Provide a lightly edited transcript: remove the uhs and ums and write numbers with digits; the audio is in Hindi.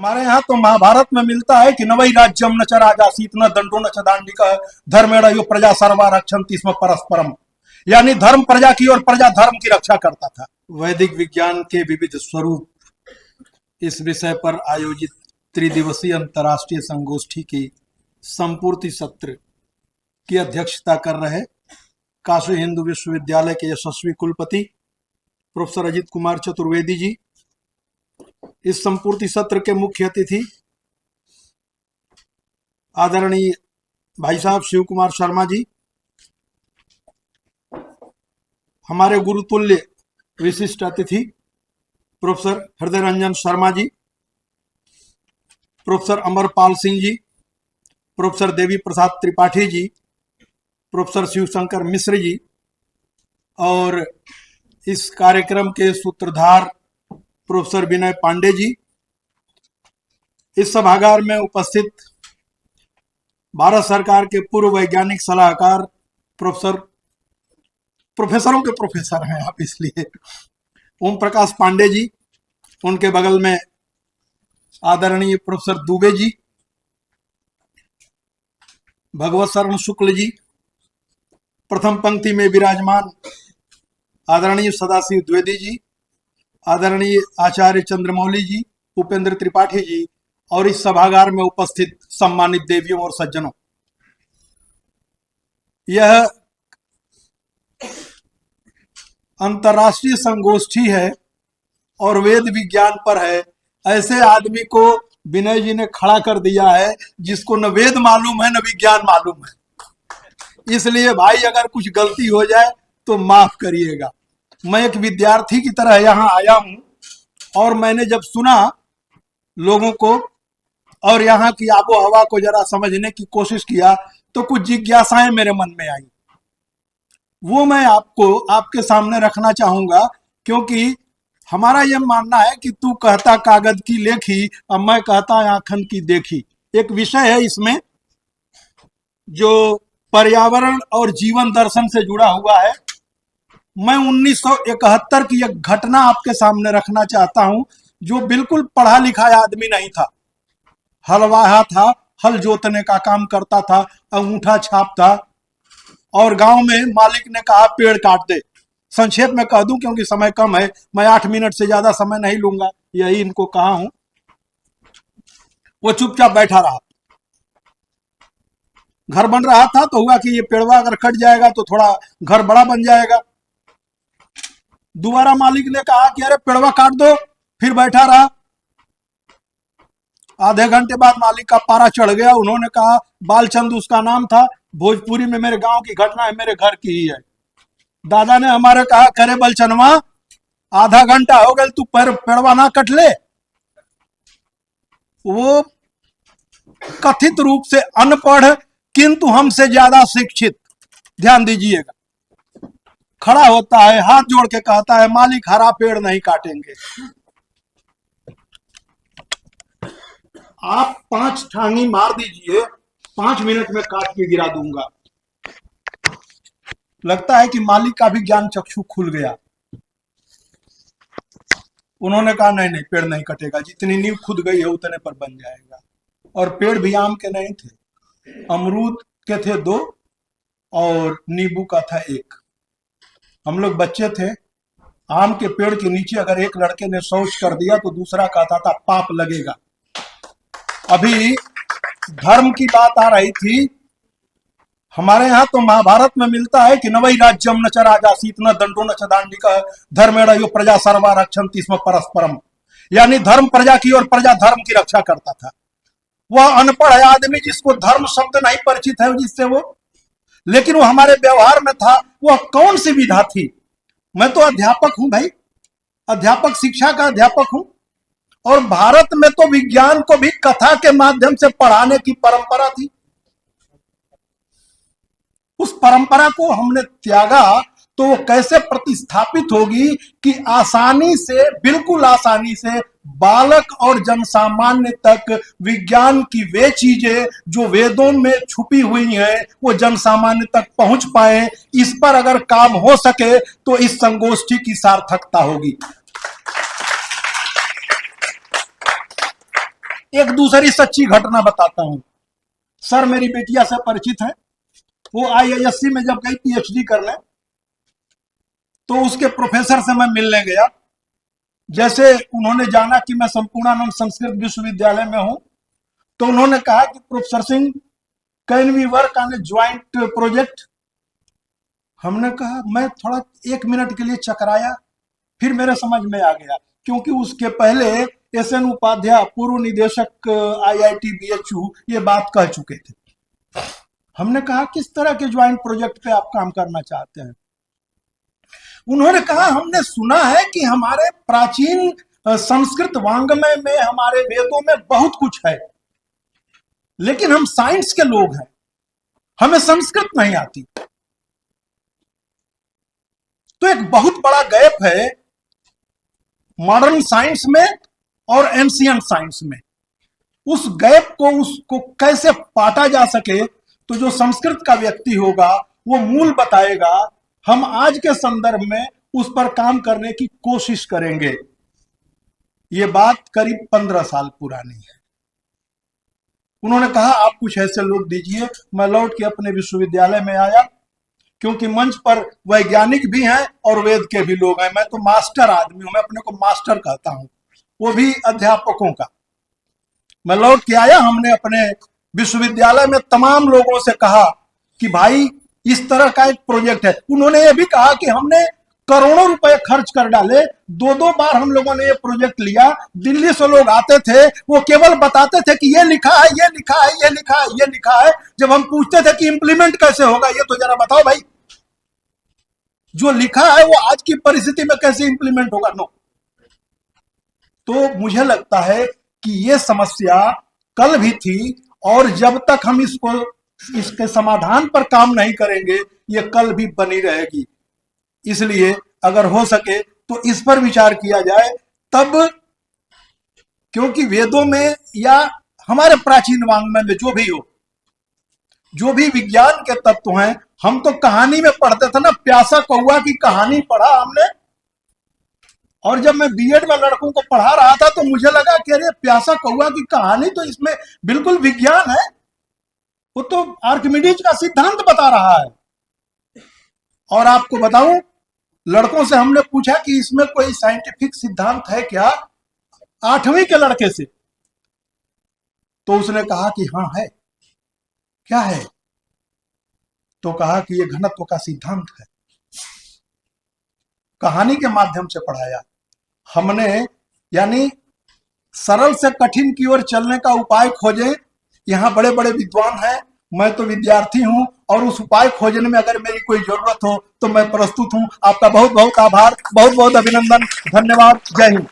हमारे यहाँ तो महाभारत में मिलता है कि नवै राज्यम न च राजासीत न दंडो न च दांडिकः धर्मेण यो प्रजा सर्वा रक्षन्ति स्म परस्परम, यानी धर्म प्रजा की और प्रजा धर्म की रक्षा करता था। वैदिक विज्ञान के विविध स्वरूप, इस विषय पर आयोजित त्रिदिवसीय अंतर्राष्ट्रीय संगोष्ठी की संपूर्ति सत्र की अध्यक्षता कर रहे काशी हिंदू विश्वविद्यालय के यशस्वी कुलपति प्रोफेसर अजित कुमार चतुर्वेदी जी, इस संपूर्ति सत्र के मुख्य अतिथि आदरणीय भाई साहब शिव कुमार शर्मा जी, हमारे गुरुतुल्य विशिष्ट अतिथि प्रोफेसर हृदय Ranjan Sharma ji, professor Amarpal Singh ji, professor Devi Prasad Tripathi ji, professor Shivshankar Mishra ji और इस कार्यक्रम के सूत्रधार प्रोफेसर विनय पांडे जी। इस सभागार में उपस्थित भारत सरकार के पूर्व वैज्ञानिक सलाहकार प्रोफेसरों के प्रोफेसर हैं आप, इसलिए ओम प्रकाश पांडे जी, उनके बगल में आदरणीय प्रोफेसर दुबे जी, भगवत शरण शुक्ल जी, प्रथम पंक्ति में विराजमान आदरणीय सदाशिव द्विवेदी जी, आदरणीय आचार्य चंद्रमौली जी, उपेंद्र त्रिपाठी जी और इस सभागार में उपस्थित सम्मानित देवियों और सज्जनों, यह अंतर्राष्ट्रीय संगोष्ठी है और वेद विज्ञान पर है। ऐसे आदमी को विनय जी ने खड़ा कर दिया है जिसको न वेद मालूम है न विज्ञान मालूम है, इसलिए भाई अगर कुछ गलती हो जाए तो माफ करिएगा। मैं एक विद्यार्थी की तरह यहाँ आया हूँ और मैंने जब सुना लोगों को और यहाँ की आबो हवा को जरा समझने की कोशिश किया तो कुछ जिज्ञासाएं मेरे मन में आई, वो मैं आपको आपके सामने रखना चाहूंगा, क्योंकि हमारा यह मानना है कि तू कहता कागज की लेखी और मैं कहता आंखन की देखी। एक विषय है इसमें जो पर्यावरण और जीवन दर्शन से जुड़ा हुआ है। मैं 1971 की एक घटना आपके सामने रखना चाहता हूं, जो बिल्कुल पढ़ा लिखा आदमी नहीं था, हलवाहा था, हल जोतने का काम करता था, अंगूठा छाप था और गांव में मालिक ने कहा पेड़ काट दे। संक्षेप में कह दूं क्योंकि समय कम है, मैं 8 मिनट से ज्यादा समय नहीं लूंगा, यही इनको कहा हूं। वो चुपचाप बैठा रहा। घर बन रहा था तो हुआ कि ये पेड़वा अगर कट जाएगा तो थोड़ा घर बड़ा बन जाएगा। दोबारा मालिक ने कहा कि अरे पेड़वा काट दो, फिर बैठा रहा। आधे घंटे बाद मालिक का पारा चढ़ गया। उन्होंने कहा, बालचंद उसका नाम था, भोजपुरी में मेरे गांव की घटना है, मेरे घर की ही है। दादा ने हमारे कहा, करे बलचनवा आधा घंटा हो गया तू पेड़वा ना कट ले। वो कथित रूप से अनपढ़ किंतु हमसे ज्यादा शिक्षित, ध्यान दीजिएगा, खड़ा होता है, हाथ जोड़ के कहता है, मालिक हरा पेड़ नहीं काटेंगे। आप 5 ठांगी मार दीजिए, 5 मिनट में काट के गिरा दूंगा। लगता है कि मालिक का भी ज्ञान चक्षु खुल गया। उन्होंने कहा नहीं नहीं पेड़ नहीं कटेगा, जितनी नींव खुद गई है उतने पर बन जाएगा। और पेड़ भी आम के नहीं थे, अमरूद के थे 2 और नींबू का था 1। हम लोग बच्चे थे, आम के पेड़ के नीचे अगर एक लड़के ने शौच कर दिया तो दूसरा कहता था पाप लगेगा। अभी धर्म की बात आ रही थी। हमारे यहाँ तो महाभारत में मिलता है कि नवै राज्यम न च राजासीत न दंडो न च दांडिकः धर्मेण यो प्रजा सर्वा रक्षन्ति स्म परस्परम, यानी धर्म प्रजा की और प्रजा धर्म की रक्षा करता था। वह अनपढ़ है आदमी जिसको धर्म शब्द नहीं परिचित है जिससे वो, लेकिन वो हमारे व्यवहार में था। वह कौन सी विधा थी? मैं तो अध्यापक हूं भाई, अध्यापक, शिक्षा का अध्यापक हूं, और भारत में तो विज्ञान को भी कथा के माध्यम से पढ़ाने की परंपरा थी। उस परंपरा को हमने त्यागा तो वो कैसे प्रतिस्थापित होगी कि आसानी से, बिल्कुल आसानी से बालक और जनसामान्य तक विज्ञान की वे चीजें जो वेदों में छुपी हुई हैं वो जनसामान्य तक पहुंच पाए। इस पर अगर काम हो सके तो इस संगोष्ठी की सार्थकता होगी। एक दूसरी सच्ची घटना बताता हूं। सर मेरी बेटिया से परिचित है, वो IISc में जब गई PhD करने, तो उसके प्रोफेसर से मैं मिलने गया। जैसे उन्होंने जाना कि मैं संपूर्णानंद संस्कृत विश्वविद्यालय में हूं, तो उन्होंने कहा कि professor Singh, can we work on a joint project. हमने कहा, मैं थोड़ा 1 मिनट के लिए चकराया, फिर मेरे समझ में आ गया, क्योंकि उसके पहले SN उपाध्याय पूर्व निदेशक IIT BHU ये बात कह चुके थे। हमने कहा, किस तरह के ज्वाइंट प्रोजेक्ट पे आप काम करना चाहते हैं? उन्होंने कहा, हमने सुना है कि हमारे प्राचीन संस्कृत वांग्मय में, हमारे वेदों में बहुत कुछ है, लेकिन हम साइंस के लोग हैं, हमें संस्कृत नहीं आती। तो एक बहुत बड़ा गैप है मॉडर्न साइंस में और एंशिएंट साइंस में। उस गैप को, उसको कैसे पाटा जा सके, तो जो संस्कृत का व्यक्ति होगा वो मूल बताएगा। हम आज के संदर्भ में उस पर काम करने की कोशिश करेंगे। ये बात करीब 15 साल पुरानी है। उन्होंने कहा, आप कुछ ऐसे लोग दीजिए। मैं लौट के अपने विश्वविद्यालय में आया, क्योंकि मंच पर वैज्ञानिक भी हैं और वेद के भी लोग हैं। मैं तो मास्टर आदमी हूं, मैं अपने को मास्टर कहता हूं, वो भी अध्यापकों का। मैं लौट के आया, हमने अपने विश्वविद्यालय में तमाम लोगों से कहा कि भाई इस तरह का एक प्रोजेक्ट है। उन्होंने ये भी कहा कि हमने करोड़ों रुपए खर्च कर डाले, 2-2 बार हम लोगों ने ये प्रोजेक्ट लिया। दिल्ली से लोग आते थे, वो केवल बताते थे कि ये लिखा है, ये लिखा है, ये लिखा है, ये लिखा है। जब हम पूछते थे कि इंप्लीमेंट कैसे होगा, ये तो जरा बताओ भाई, जो लिखा है वो आज की परिस्थिति में कैसे इंप्लीमेंट होगा? नो। तो मुझे लगता है कि ये समस्या कल भी थी, और जब तक हम इसके समाधान पर काम नहीं करेंगे, ये कल भी बनी रहेगी। इसलिए अगर हो सके तो इस पर विचार किया जाए तब, क्योंकि वेदों में या हमारे प्राचीन वांग्मय में जो भी हो, जो भी विज्ञान के तत्व हैं, हम तो कहानी में पढ़ते थे ना, प्यासा कौआ की कहानी पढ़ा हमने। और जब मैं B.Ed में लड़कों को पढ़ा रहा था, तो मुझे लगा कि अरे प्यासा कौआ की कहानी तो इसमें बिल्कुल विज्ञान है, वो तो आर्किमिडीज का सिद्धांत बता रहा है। और आपको बताऊं, लड़कों से हमने पूछा कि इसमें कोई साइंटिफिक सिद्धांत है क्या, 8वीं के लड़के से, तो उसने कहा कि हाँ है। क्या है? तो कहा कि ये घनत्व का सिद्धांत है। कहानी के माध्यम से पढ़ाया हमने, यानी सरल से कठिन की ओर चलने का उपाय खोजे। यहां बड़े बड़े विद्वान हैं, मैं तो विद्यार्थी हूं, और उस उपाय खोजने में अगर मेरी कोई जरूरत हो तो मैं प्रस्तुत हूं। आपका बहुत बहुत आभार, बहुत बहुत अभिनंदन, धन्यवाद, जय हिंद।